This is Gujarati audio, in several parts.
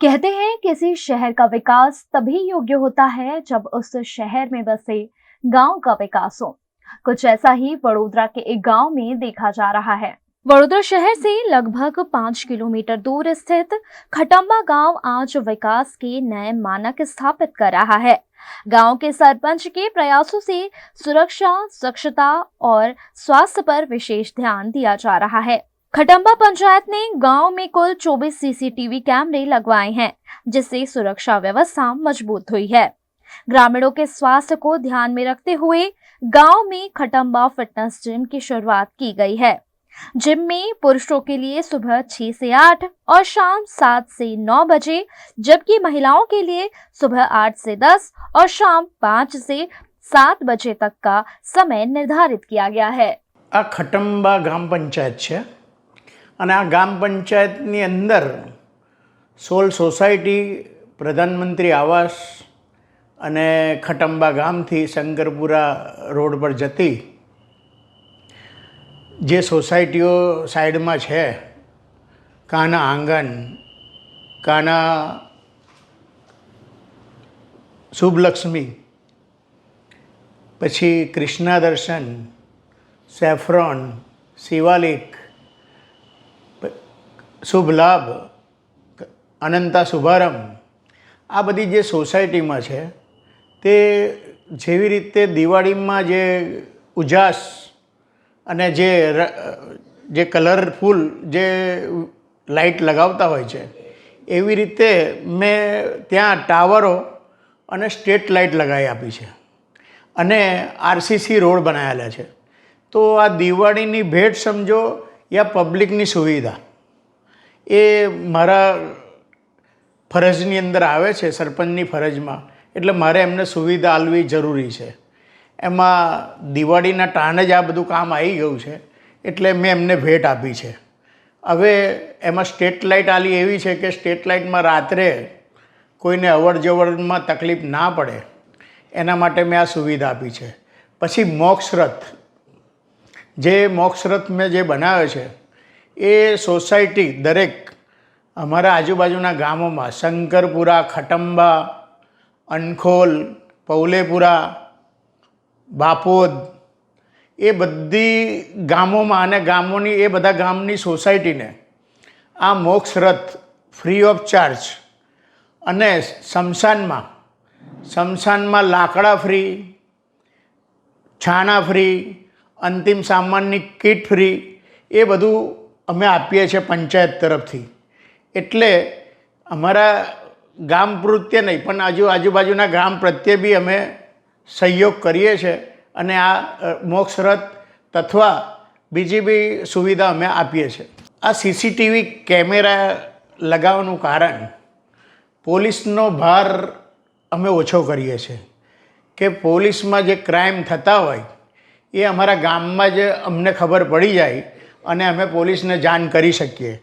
कहते हैं किसी शहर का विकास तभी योग्य होता है जब उस शहर में बसे गांव का विकास हो। कुछ ऐसा ही वडोदरा के एक गांव में देखा जा रहा है। वडोदरा शहर से लगभग 5 किलोमीटर दूर स्थित खटंबा गांव आज विकास के नए मानक स्थापित कर रहा है। गांव के सरपंच के प्रयासों से सुरक्षा, स्वच्छता और स्वास्थ्य पर विशेष ध्यान दिया जा रहा है। खटंबा पंचायत ने गांव में कुल 24 सीसीटीवी कैमरे लगवाए हैं, जिससे सुरक्षा व्यवस्था मजबूत हुई है। ग्रामीणों के स्वास्थ्य को ध्यान में रखते हुए गांव में खटंबा फिटनेस जिम की शुरुआत की गई है। जिम में पुरुषों के लिए सुबह 6 से 8 और शाम 7 से 9 बजे, जबकि महिलाओं के लिए सुबह 8 से 10 और शाम 5 से 7 बजे तक का समय निर्धारित किया गया है। आ खटंबा ग्राम पंचायत है અને આ ગ્રામ પંચાયતની અંદર 16 સોસાયટી પ્રધાનમંત્રી આવાસ અને ખટંબા ગામથી શંકરપુરા રોડ પર જતી જે સોસાયટીઓ સાઈડમાં છે, કાના આંગણ, કાના શુભલક્ષ્મી, પછી કૃષ્ણા દર્શન, સેફ્રોન, શિવાલિક, શુભ લાભ, અનંતા શુભારંભ, આ બધી જે સોસાયટીમાં છે તે જેવી રીતે દિવાળીમાં જે ઉજાસ અને જે કલરફુલ જે લાઇટ લગાવતા હોય છે એવી રીતે મેં ત્યાં ટાવરો અને સ્ટ્રીટ લાઇટ લગાવી આપી છે અને આરસીસી રોડ બનાવેલા છે। તો આ દિવાળીની ભેટ સમજો યા પબ્લિકની સુવિધા એ મારા ફરજની અંદર આવે છે, સરપંચની ફરજમાં, એટલે મારે એમને સુવિધા આપવી જરૂરી છે। એમાં દિવાળીના ટાણે જ આ બધું કામ આવી ગયું છે એટલે મેં એમને ભેટ આપી છે। હવે એમાં સ્ટ્રીટ લાઇટ આલી એવી છે કે સ્ટ્રીટ લાઇટમાં રાત્રે કોઈને અવર જવરમાં તકલીફ ના પડે એના માટે મેં આ સુવિધા આપી છે। પછી મોક્ષરથ, જે મોક્ષરથ મેં જે બનાવ્યો છે એ સોસાયટી દરેક અમારા આજુબાજુના ગામોમાં શંકરપુરા, ખટંબા, અનખોલ, પૌલેપુરા, બાપોદ, એ બધી ગામોમાં અને ગામોની એ બધા ગામની સોસાયટીને આ મોક્ષરથ ફ્રી ઓફ ચાર્જ અને સ્મશાનમાં લાકડા ફ્રી, છાણા ફ્રી, અંતિમ સામાનની કિટ ફ્રી, એ બધું અમે આપીએ છીએ પંચાયત તરફથી। એટલે અમારા ગામ પ્રત્યે નહીં પણ આજુબાજુના ગામ પ્રત્યે બી અમે સહયોગ કરીએ છીએ અને આ મોક્ષરથ તથા બીજી બી સુવિધા અમે આપીએ છીએ। આ સીસીટીવી કેમેરા લગાવવાનું કારણ પોલીસનો ભાર અમે ઓછો કરીએ છીએ કે પોલીસમાં જે ક્રાઇમ થતા હોય એ અમારા ગામમાં જ અમને ખબર પડી જાય અને અમે પોલીસને જાણ કરી શકીએ।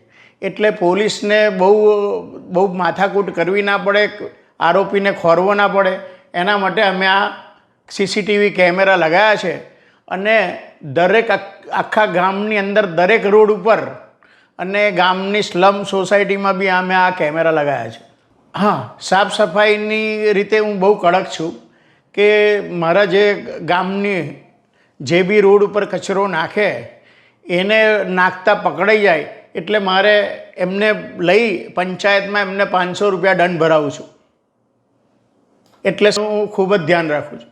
એટલે પોલીસને બહુ માથાકૂટ કરવી ના પડે, આરોપીને ખોરવો ના પડે, એના માટે અમે આ સીસીટીવી કેમેરા લગાવ્યા છે અને દરેક આખા ગામની અંદર દરેક રોડ ઉપર અને ગામની સ્લમ સોસાયટીમાં બી અમે આ કેમેરા લગાવ્યા છે। હા, સાફ સફાઈની રીતે હું બહુ કડક છું કે મારા જે ગામની જે બી રોડ ઉપર કચરો નાખે એને નાખતા પકડાઈ જાય એટલે મારે એમને લઈ પંચાયતમાં એમને 500 રૂપિયા દંડ ભરાવું છું। એટલે હું ખૂબ જ ધ્યાન રાખું છું।